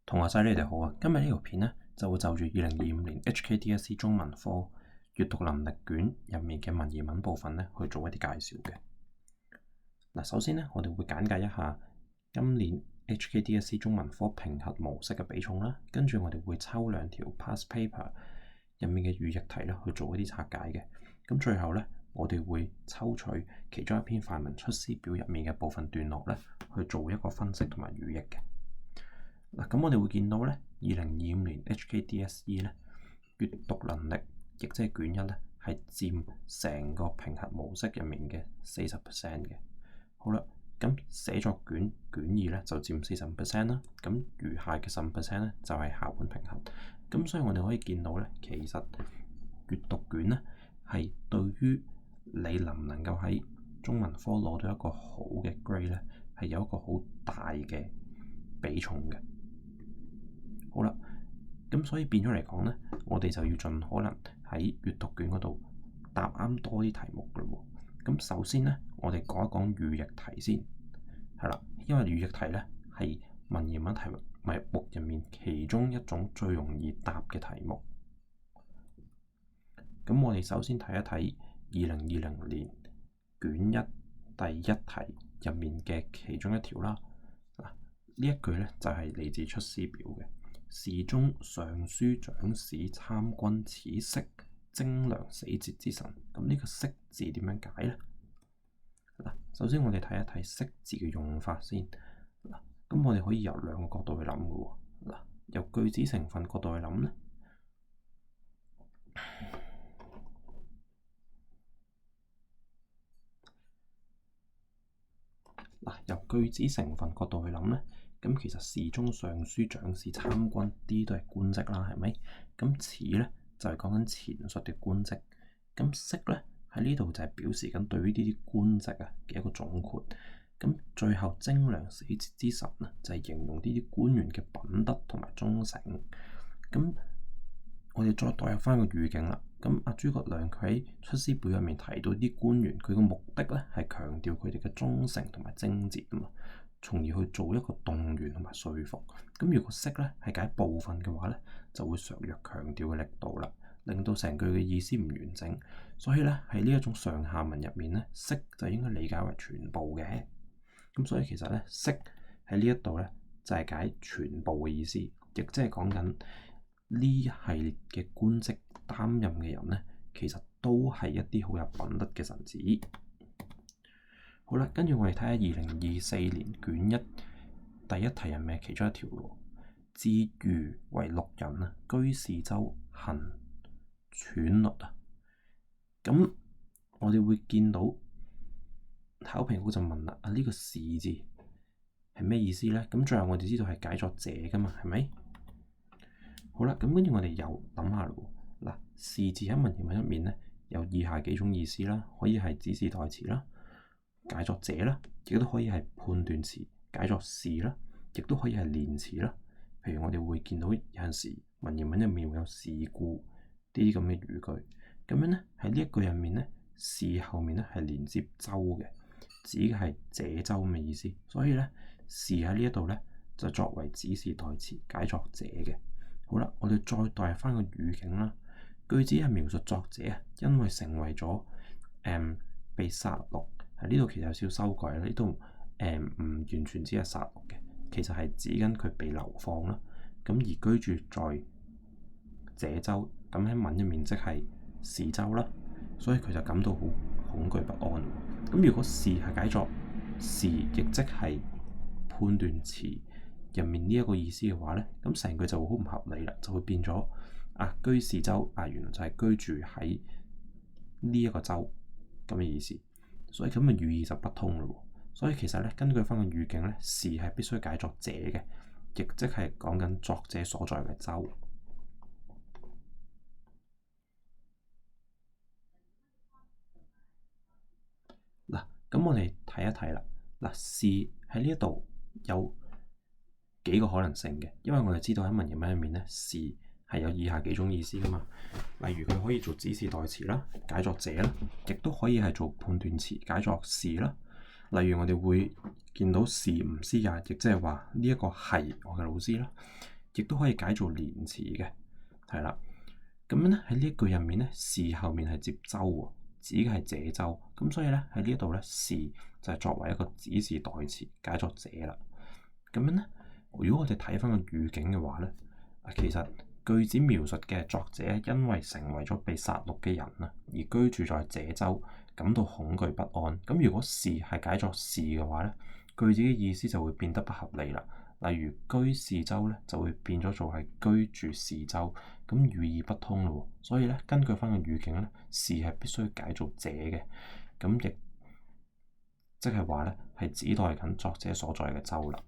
同學仔你哋好啊！今日呢條片呢，就會就住2025年 HKDSE 中文科閱讀能力卷入面嘅文言文部分呢去做一啲介紹嘅。嗱，首先呢，我哋會簡介一下今年 HKDSE 中文科評核模式嘅比重啦，跟住我哋會抽兩條 past paper 入面嘅語譯題呢去做一啲拆解嘅。咁最後呢，我哋會抽取其中一篇範文出師表入面嘅部分段落呢去做一個分析同埋語譯嘅。嗱，咁我哋會見到咧，2025年 HKDSE 咧閱讀能力，亦即係卷一咧，係佔成個評核模式入面嘅40% 嘅。好啦，咁寫作卷二咧就佔45%啦。咁餘下嘅15%咧就係校本評核。咁所以我哋可以見到咧，其實閱讀卷咧係對於你能唔能夠喺中文科攞到一個好嘅 grade 咧，係有一個好大嘅比重嘅。好啦，咁所以變咗嚟講咧，我哋就要盡可能喺閱讀卷嗰度答啱多啲題目噶咯喎。咁首先咧，我哋講一講語譯題先，係啦，因為語譯題咧係文言文題目入面其中一種最容易答嘅題目。咁我哋首先睇一睇2020年卷一第一題入面嘅其中一條啦。嗱，呢一句咧就係嚟自出師表嘅。侍中尚書長史參軍此昔徵糧死節之辰。咁呢個昔字點樣解呢？嗱，首先我哋睇一睇昔字嘅用法先。嗱，咁我哋可以由兩個角度去諗嘅喎。嗱，由句子成分角度去諗呢，由句子成分角度去諗呢。咁其實侍中、尚書、長史、參軍啲都係官職啦，係咪？咁此咧就係講緊前述嘅官職。咁昔咧喺呢度就係表示緊對於呢啲官職啊嘅一個總括。咁最後徵糧死節之辰啊，就係形容呢啲官員嘅品德同埋忠誠。咁我哋再代入翻個語境啦。咁阿諸葛亮佢喺出師表入面提到啲官員，佢個目的咧係強調佢哋嘅忠誠同埋貞節啊嘛，從而去做一個動員同埋說服。咁如果昔咧係解部分嘅話咧，就會削弱強調嘅力度啦，令到成句嘅意思唔完整。所以咧喺呢一種上下文入面咧，昔就應該理解為全部嘅。咁所以其實咧昔喺呢一度咧就係解全部嘅意思，亦即係講緊呢系列嘅官職擔任嘅人咧，其實都係一啲好有品德嘅臣子。好啦，跟住我哋睇下2024年卷一第一題入面其中一條喎。至余為6人啊，居士州行竄律啊。咁我哋會見到考評局就問啦，呢個士字係咩意思咧？咁最後我哋知道係解作者噶嘛，係咪？好啦，咁跟住我哋又諗下咯。嗱，士字喺文言文入面咧有以下幾種意思啦，可以係指示代詞啦，解作者啦，亦都可以係判斷詞，解作事啦，亦都可以係連詞啦。譬如我哋會見到有陣時文言文入面會有事故啲咁嘅語句，咁樣咧喺呢一句入面咧，事後面咧係連接周嘅，指嘅係這周咁嘅意思。所以咧，事喺呢一度咧就作為指示代詞，解作者嘅。好啦，我哋再代入翻個語境啦。句子係描述作者啊，因為成為咗被殺戮，喺呢度其實有少少修改啦。呢度唔完全只係殺戮嘅，其實係指緊佢被流放啦。咁而居住在這州，咁喺文入面即係是州啦，所以佢就感到好恐懼不安。咁如果是係解作是，亦即係判斷詞入面呢一個意思嘅話咧，咁成句就會好唔合理啦，就會變咗居士州原來就係居住喺呢一個州咁嘅意思，所以咁嘅語義就不通咯。所以其實咧，根據翻個語境咧，是係必須解作者嘅，亦即係講緊作者所在嘅州。嗱，咁我哋睇一睇啦。嗱，是喺呢一度有幾個可能性嘅，因為我哋知道喺文言文入面咧，是係有以下幾種意思噶嘛。例如佢可以做指示代詞啦，解作者啦，亦都可以係做判斷詞，解作是啦。例如我哋會見到是吾師也，亦即係話呢一個係我嘅老師啦。亦都可以解做連詞嘅，係啦。咁樣咧喺呢一句入面咧，是後面係接周喎，指嘅係這周。咁所以咧喺呢一度咧，是就係作為一個指示代詞解作這啦。咁樣咧，如果我哋睇翻個語境嘅話咧，其實句子描述嘅作者因為成為咗被殺戮嘅人啊，而居住在這州，感到恐懼不安。咁如果是係解作是嘅話咧，句子嘅意思就會變得不合理啦。例如居士州咧就會變咗做係居住士州，咁語意不通咯。所以咧根據翻個語境咧，是係必須解做這嘅，咁亦即係話咧係指代緊作者所在嘅州啦。